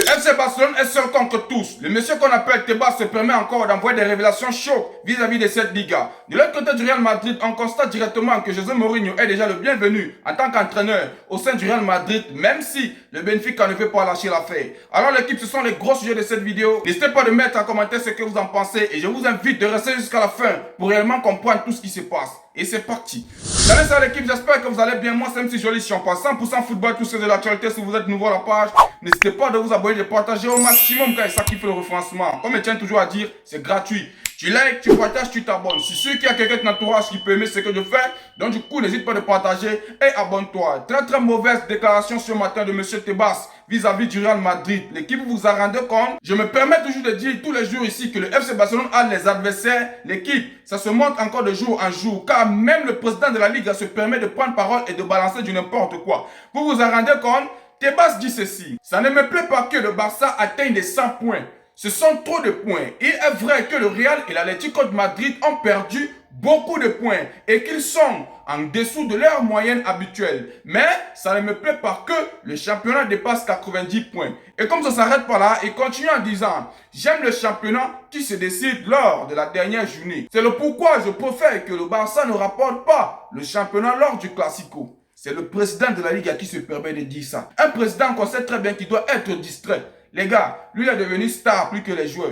FC Barcelone est seul contre tous. Le monsieur qu'on appelle Tebas se permet encore d'envoyer des révélations chaudes vis-à-vis de cette Liga. De l'autre côté du Real Madrid, on constate directement que José Mourinho est déjà le bienvenu en tant qu'entraîneur au sein du Real Madrid, même si le Benfica ne veut pas lâcher l'affaire. Alors l'équipe, ce sont les gros sujets de cette vidéo. N'hésitez pas de mettre en commentaire ce que vous en pensez et je vous invite de rester jusqu'à la fin pour réellement comprendre tout ce qui se passe. Et c'est parti. Salut, c'est l'équipe, j'espère que vous allez bien. Moi, c'est MC Joli, je suis en 100% football, tout ce de l'actualité. Si vous êtes nouveau à la page, n'hésitez pas de vous abonner, de partager au maximum car ça qui fait le référencement. Comme je tiens toujours à dire, c'est gratuit. Tu likes, tu partages, tu t'abonnes. Si sûr qu'il y a quelqu'un de ton entourage qui peut aimer ce que je fais, donc du coup, n'hésite pas de partager et abonne-toi. Très mauvaise déclaration ce matin de monsieur Tebas vis-à-vis du Real Madrid. L'équipe vous a rendu compte. Je me permets toujours de dire tous les jours ici que le FC Barcelone a les adversaires. L'équipe, ça se montre encore de jour en jour. Car même le président de la Ligue se permet de prendre parole et de balancer du n'importe quoi. Vous vous en rendez compte? Tebas dit ceci. Ça ne me plaît pas que le Barça atteigne les 100 points. Ce sont trop de points. Il est vrai que le Real et l'Atlético de Madrid ont perdu beaucoup de points et qu'ils sont en dessous de leur moyenne habituelle. Mais ça ne me plaît pas que le championnat dépasse 90 points. Et comme ça s'arrête pas là, il continue en disant « J'aime le championnat qui se décide lors de la dernière journée. C'est le pourquoi je préfère que le Barça ne rapporte pas le championnat lors du Classico. » C'est le président de la Ligue qui se permet de dire ça. Un président qu'on sait très bien qu'il doit être distrait. Les gars, lui il est devenu star plus que les joueurs.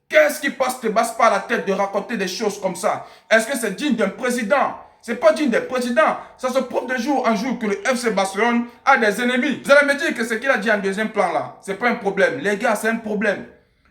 Qu'est-ce qui passe Tebas par la tête de raconter des choses comme ça? Est-ce que c'est digne d'un président? C'est pas digne d'un président. Ça se prouve de jour en jour que le FC Barcelone a des ennemis. Vous allez me dire que ce qu'il a dit en deuxième plan là, c'est pas un problème. Les gars, c'est un problème.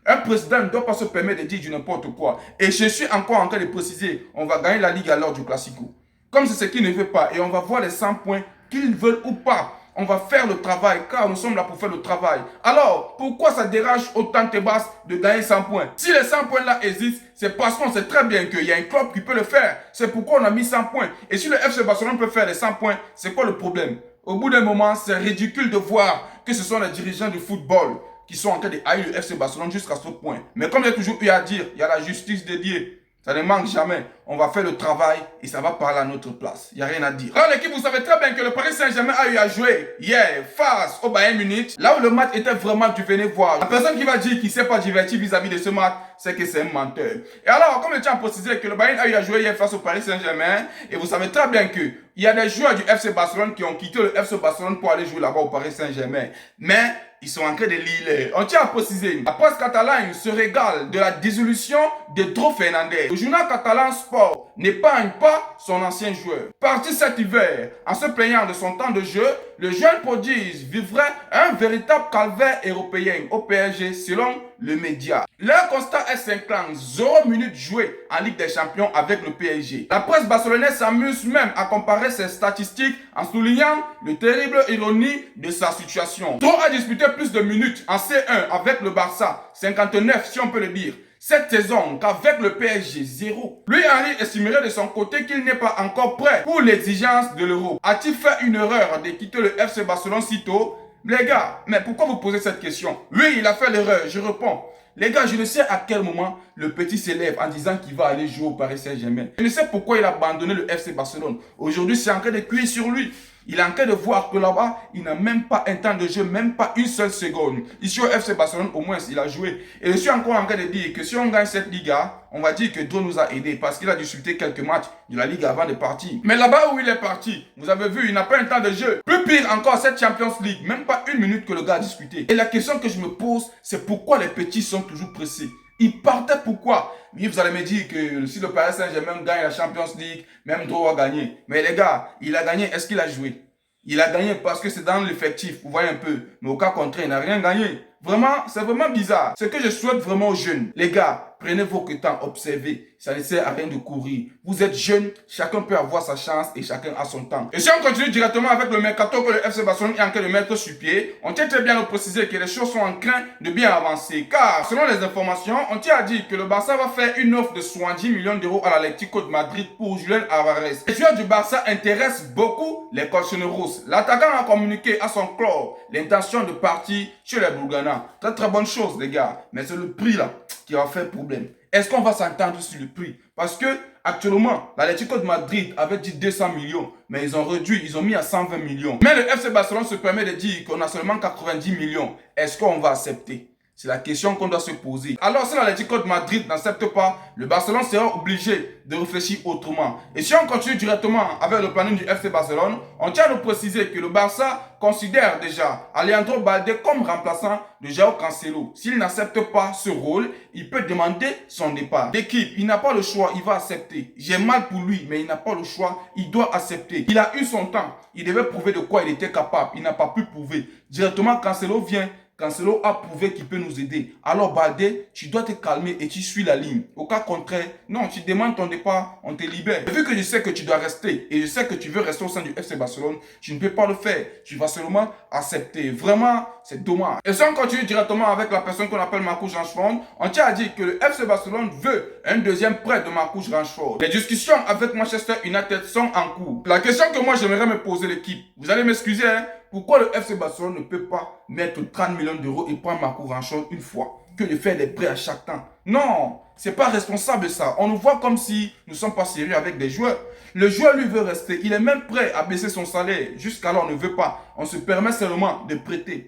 Un président ne doit pas se permettre de dire du n'importe quoi. Et je suis encore en train de préciser, on va gagner la Ligue à l'heure du Classico. Comme c'est ce qu'il ne veut pas, et on va voir les 100 points qu'ils veulent ou pas. On va faire le travail, car nous sommes là pour faire le travail. Alors, pourquoi ça dérange autant Tebas de gagner 100 points? Si les 100 points là existent, c'est parce qu'on sait très bien qu'il y a un club qui peut le faire. C'est pourquoi on a mis 100 points. Et si le FC Barcelone peut faire les 100 points, c'est quoi le problème? Au bout d'un moment, c'est ridicule de voir que ce sont les dirigeants du football qui sont en train de haïr le FC Barcelone jusqu'à ce point. Mais comme j'ai toujours eu à dire, il y a la justice dédiée. Ça ne manque jamais. On va faire le travail et ça va parler à notre place. Il n'y a rien à dire. Alors l'équipe, vous savez très bien que le Paris Saint-Germain a eu à jouer hier face au Bayern Munich. Là où le match était vraiment du venez voir. La personne qui va dire qu'il ne s'est pas diverti vis-à-vis de ce match, c'est que c'est un menteur. Et alors, comme je tiens à préciser que le Bayern a eu à jouer hier face au Paris Saint-Germain, et vous savez très bien que il y a des joueurs du FC Barcelone qui ont quitté le FC Barcelone pour aller jouer là-bas au Paris Saint-Germain. Mais ils sont en train de lire. On tient à préciser, la presse catalane se régale de la dissolution de Dro Fernandez. Le journal catalan Sport n'épargne pas son ancien joueur. Parti cet hiver, en se plaignant de son temps de jeu, le jeune prodige vivrait un véritable calvaire européen au PSG selon le média. Leur constat est cinquant, 0 minutes jouées en Ligue des Champions avec le PSG. La presse barcelonaise s'amuse même à comparer ses statistiques en soulignant le terrible ironie de sa situation. Dro a disputé plus de minutes en C1 avec le Barça, 59 si on peut le dire, cette saison qu'avec le PSG 0. Lui Henry estimerait de son côté qu'il n'est pas encore prêt pour l'exigence de l'Euro. A-t-il fait une erreur de quitter le FC Barcelone si tôt? Les gars, mais pourquoi vous posez cette question? Oui, il a fait l'erreur, je réponds. Les gars, je ne sais à quel moment le petit s'élève en disant qu'il va aller jouer au Paris Saint-Germain. Je ne sais pourquoi il a abandonné le FC Barcelone. Aujourd'hui, c'est en train de cuire sur lui. Il est en train de voir que là-bas, il n'a même pas un temps de jeu, même pas une seule seconde. Ici au FC Barcelone, au moins, il a joué. Et je suis encore en train de dire que si on gagne cette Liga, on va dire que Dro nous a aidés parce qu'il a disputé quelques matchs de la Ligue avant de partir. Mais là-bas où il est parti, vous avez vu, il n'a pas un temps de jeu. Plus pire encore, cette Champions League, même pas une minute que le gars a disputé. Et la question que je me pose, c'est pourquoi les petits sont toujours pressés? Il partait pourquoi? Oui, vous allez me dire que si le Paris Saint-Germain gagne la Champions League, même Dro va gagner. Mais les gars, il a gagné, est-ce qu'il a joué? Il a gagné parce que c'est dans l'effectif, vous voyez un peu. Mais au cas contraire, il n'a rien gagné. Vraiment, c'est vraiment bizarre. Ce que je souhaite vraiment aux jeunes, les gars, prenez vos temps, observez. Ça ne sert à rien de courir. Vous êtes jeunes, chacun peut avoir sa chance et chacun a son temps. Et si on continue directement avec le mercato que le FC Barcelone est en train de mettre sur pied, on tient très bien à préciser que les choses sont en train de bien avancer. Car, selon les informations, on tient à dire que le Barça va faire une offre de 70 millions d'euros à l'Atlético de Madrid pour Julián Álvarez. Les joueurs du Barça intéressent beaucoup les colchoneros. L'attaquant a communiqué à son club l'intention de partir chez les Blaugrana. Très bonne chose les gars, mais c'est le prix là qui va faire problème. Est-ce qu'on va s'entendre sur le prix? Parce que actuellement, l'Atlético de Madrid avait dit 200 millions, mais ils ont réduit, ils ont mis à 120 millions. Mais le FC Barcelone se permet de dire qu'on a seulement 90 millions. Est-ce qu'on va accepter? C'est la question qu'on doit se poser. Alors, si l'Atlético de Madrid n'accepte pas, le Barcelone sera obligé de réfléchir autrement. Et si on continue directement avec le planning du FC Barcelone, on tient à nous préciser que le Barça considère déjà Alejandro Balde comme remplaçant de João Cancelo. S'il n'accepte pas ce rôle, il peut demander son départ. L'équipe, il n'a pas le choix, il va accepter. J'ai mal pour lui, mais il n'a pas le choix, il doit accepter. Il a eu son temps, il devait prouver de quoi il était capable, il n'a pas pu prouver. Directement, Cancelo vient. Cancelo a prouvé qu'il peut nous aider. Alors Balde, tu dois te calmer et tu suis la ligne. Au cas contraire, non, tu demandes ton départ, on te libère. Et vu que je sais que tu dois rester et je sais que tu veux rester au sein du FC Barcelone, tu ne peux pas le faire. Tu vas seulement accepter. Vraiment, c'est dommage. Et si on continue directement avec la personne qu'on appelle Marcus Rashford, on tient à dire que le FC Barcelone veut un deuxième prêt de Marcus Rashford. Les discussions avec Manchester United sont en cours. La question que moi j'aimerais me poser l'équipe, vous allez m'excuser, hein? Pourquoi le FC Barcelone ne peut pas mettre 30 millions d'euros et prendre Marcus Rashford une fois que de faire des prêts à chaque temps? Non, c'est pas responsable ça. On nous voit comme si nous ne sommes pas sérieux avec des joueurs. Le joueur lui veut rester. Il est même prêt à baisser son salaire. Jusqu'alors, on ne veut pas. On se permet seulement de prêter.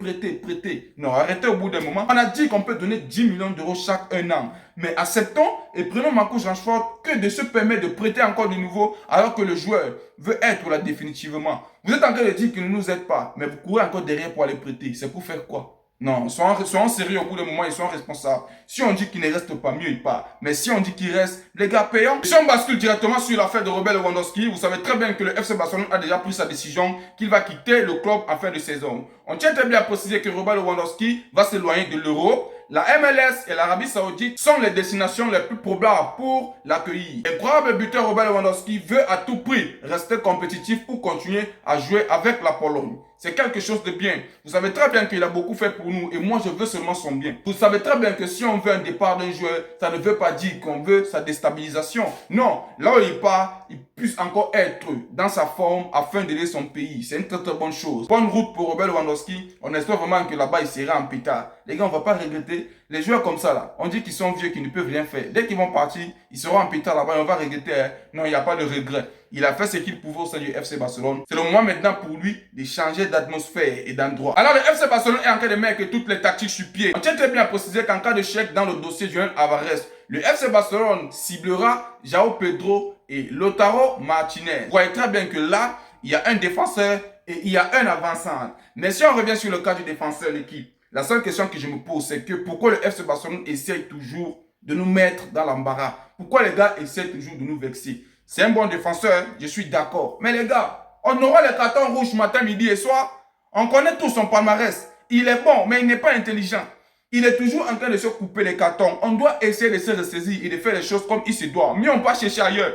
Non, arrêtez au bout d'un moment. On a dit qu'on peut donner 10 millions d'euros chaque un an. Mais acceptons et prenons Marcus Rashford que de se permettre de prêter encore de nouveau alors que le joueur veut être là définitivement. Vous êtes en train de dire qu'il ne nous aide pas, mais vous courez encore derrière pour aller prêter. C'est pour faire quoi? Non, soyons sérieux au bout d'un moment, ils sont responsables. Si on dit qu'il ne reste pas, mieux il part. Mais si on dit qu'il reste, les gars payons. Si on bascule directement sur l'affaire de Robert Lewandowski, vous savez très bien que le FC Barcelone a déjà pris sa décision qu'il va quitter le club en fin de saison. On tient très bien à préciser que Robert Lewandowski va s'éloigner de l'Europe. La MLS et l'Arabie Saoudite sont les destinations les plus probables pour l'accueillir. Le probable buteur Robert Lewandowski veut à tout prix rester compétitif pour continuer à jouer avec la Pologne. C'est quelque chose de bien. Vous savez très bien qu'il a beaucoup fait pour nous et moi je veux seulement son bien. Vous savez très bien que si on veut un départ d'un joueur, ça ne veut pas dire qu'on veut sa déstabilisation. Non, là où il part, il puisse encore être dans sa forme afin d'aider son pays. C'est une très très bonne chose. Bonne route pour Robert Lewandowski. On espère vraiment que là-bas il sera en pétard. Les gars, on ne va pas regretter. Les joueurs comme ça là, on dit qu'ils sont vieux, qu'ils ne peuvent rien faire. Dès qu'ils vont partir, ils seront en pétard là-bas et on va regretter. Hein. Non, il n'y a pas de regret. Il a fait ce qu'il pouvait au sein du FC Barcelone. C'est le moment maintenant pour lui de changer d'atmosphère et d'endroit. Alors le FC Barcelone est en train de mettre toutes les tactiques sur pied. On tient très bien à préciser qu'en cas de chèque dans le dossier Julián Alvarez, le FC Barcelone ciblera João Pedro et Lautaro Martinez. Vous voyez très bien que là, il y a un défenseur et il y a un avançant. Mais si on revient sur le cas du défenseur, l'équipe, la seule question que je me pose, c'est que pourquoi le FC Barcelone essaye toujours de nous mettre dans l'embarras? Pourquoi les gars essayent toujours de nous vexer? C'est un bon défenseur, je suis d'accord. Mais les gars, on aura les cartons rouges matin, midi et soir. On connaît tout son palmarès. Il est bon, mais il n'est pas intelligent. Il est toujours en train de se couper les cartons. On doit essayer de se ressaisir et de faire les choses comme il se doit. Mieux on va chercher ailleurs.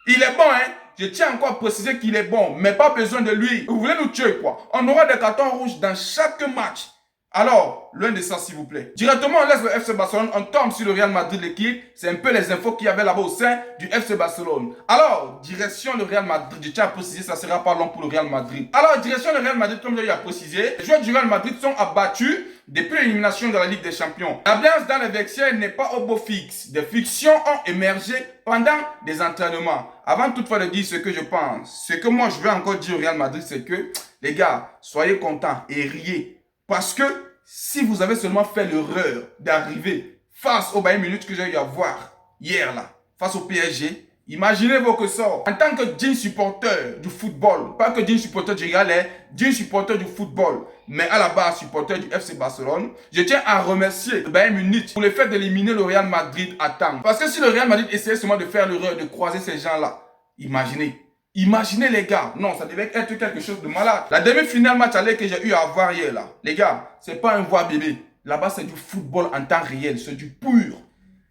Il est bon, hein? Je tiens encore à préciser qu'il est bon, mais pas besoin de lui. Vous voulez nous tuer, quoi? On aura des cartons rouges dans chaque match. Alors, loin de ça, s'il vous plaît. Directement, on laisse le FC Barcelone, on tombe sur le Real Madrid, l'équipe. C'est un peu les infos qu'il y avait là-bas au sein du FC Barcelone. Alors, direction le Real Madrid. Je tiens à préciser, ça sera pas long pour le Real Madrid. Alors, direction le Real Madrid, comme j'ai eu à préciser, les joueurs du Real Madrid sont abattus depuis l'élimination de la Ligue des Champions. L'ambiance dans les vestiaires n'est pas au beau fixe. Des fictions ont émergé pendant des entraînements. Avant toutefois de dire ce que je pense, ce que moi je veux encore dire au Real Madrid, c'est que, les gars, soyez contents et riez. Parce que si vous avez seulement fait l'erreur d'arriver face au Bayern Munich que j'ai eu à voir hier là, face au PSG, imaginez vos que ça. En tant que digne supporter du football, pas que digne supporter du Real, digne supporter du football, mais à la base supporter du FC Barcelone, je tiens à remercier le Bayern Munich pour le fait d'éliminer le Real Madrid à temps. Parce que si le Real Madrid essayait seulement de faire l'erreur de croiser ces gens-là, imaginez les gars, non, ça devait être quelque chose de malade. La demi-finale match aller que j'ai eu à voir hier là, les gars, c'est pas un voix bébé. Là-bas c'est du football en temps réel, c'est du pur.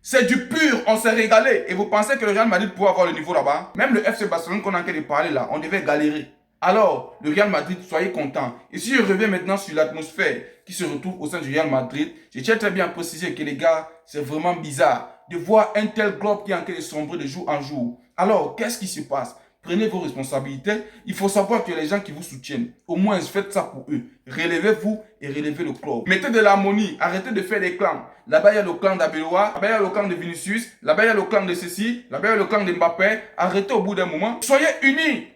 C'est du pur, on s'est régalé. Et vous pensez que le Real Madrid pourrait avoir le niveau là-bas? Même le FC Barcelone qu'on est en train de parler là, on devait galérer. Alors, le Real Madrid, soyez contents. Et si je reviens maintenant sur l'atmosphère qui se retrouve au sein du Real Madrid, je tiens très bien à préciser que les gars, c'est vraiment bizarre de voir un tel club qui est en train de sombrer de jour en jour. Alors, qu'est-ce qui se passe? Prenez vos responsabilités. Il faut savoir que les gens qui vous soutiennent, au moins faites ça pour eux. Relevez-vous et relevez le club. Mettez de l'harmonie. Arrêtez de faire des clans. Là-bas, il y a le clan d'Abeloa. Là-bas, il y a le clan de Vinicius. Là-bas, il y a le clan de ceci. Là-bas, il y a le clan de Mbappé. Arrêtez au bout d'un moment. Soyez unis.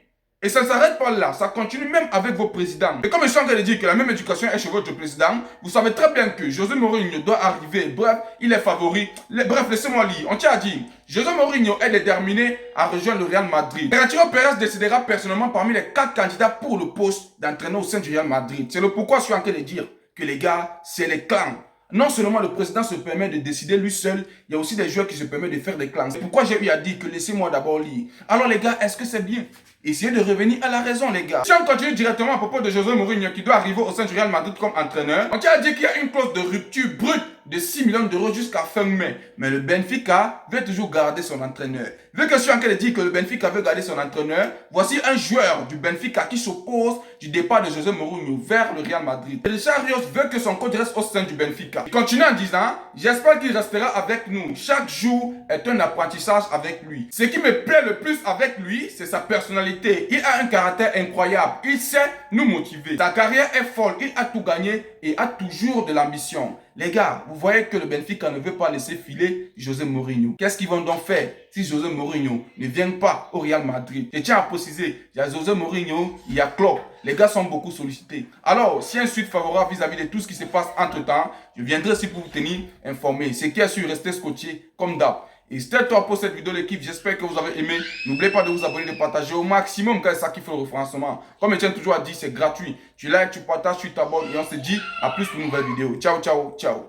Et ça ne s'arrête pas là, ça continue même avec vos présidents. Et comme je suis en train de dire que la même éducation est chez votre président, vous savez très bien que José Mourinho doit arriver. Bref, il est favori. Bref, laissez-moi lire. On tient à dire, José Mourinho est déterminé à rejoindre le Real Madrid. Florentino Pérez décidera personnellement parmi les 4 candidats pour le poste d'entraîneur au sein du Real Madrid. C'est le pourquoi je suis en train de dire que les gars, c'est les clans. Non seulement le président se permet de décider lui seul, il y a aussi des joueurs qui se permettent de faire des clans. C'est pourquoi j'ai eu à dire que laissez-moi d'abord lire. Alors les gars, est-ce que c'est bien? Essayez de revenir à la raison les gars. Si on continue directement à propos de José Mourinho qui doit arriver au sein du Real Madrid comme entraîneur, on tient à dire qu'il y a une clause de rupture brute de 6 millions d'euros jusqu'à fin mai. Mais le Benfica veut toujours garder son entraîneur. Vu que je suis en train de dire que le Benfica veut garder son entraîneur, voici un joueur du Benfica qui s'oppose du départ de José Mourinho vers le Real Madrid. Richard Rios veut que son coach reste au sein du Benfica. Il continue en disant, j'espère qu'il restera avec nous. Chaque jour est un apprentissage avec lui. Ce qui me plaît le plus avec lui, c'est sa personnalité. Il a un caractère incroyable. Il sait nous motiver. Sa carrière est folle. Il a tout gagné et a toujours de l'ambition. Les gars, vous voyez que le Benfica ne veut pas laisser filer José Mourinho. Qu'est-ce qu'ils vont donc faire si José Mourinho ne vient pas au Real Madrid? Je tiens à préciser, il y a José Mourinho, il y a Klopp. Les gars sont beaucoup sollicités. Alors, si un suite favorable vis-à-vis de tout ce qui se passe entre-temps, je viendrai aussi pour vous tenir informé. Ce qui est sûr, restez scotché comme d'hab. Et c'était tout pour cette vidéo l'équipe, j'espère que vous avez aimé. N'oubliez pas de vous abonner, de partager au maximum quand c'est ça qui fait le référencement. Comme je tiens toujours à dire, c'est gratuit. Tu likes, tu partages, tu t'abonnes et on se dit à plus pour une nouvelle vidéo. Ciao, ciao, ciao.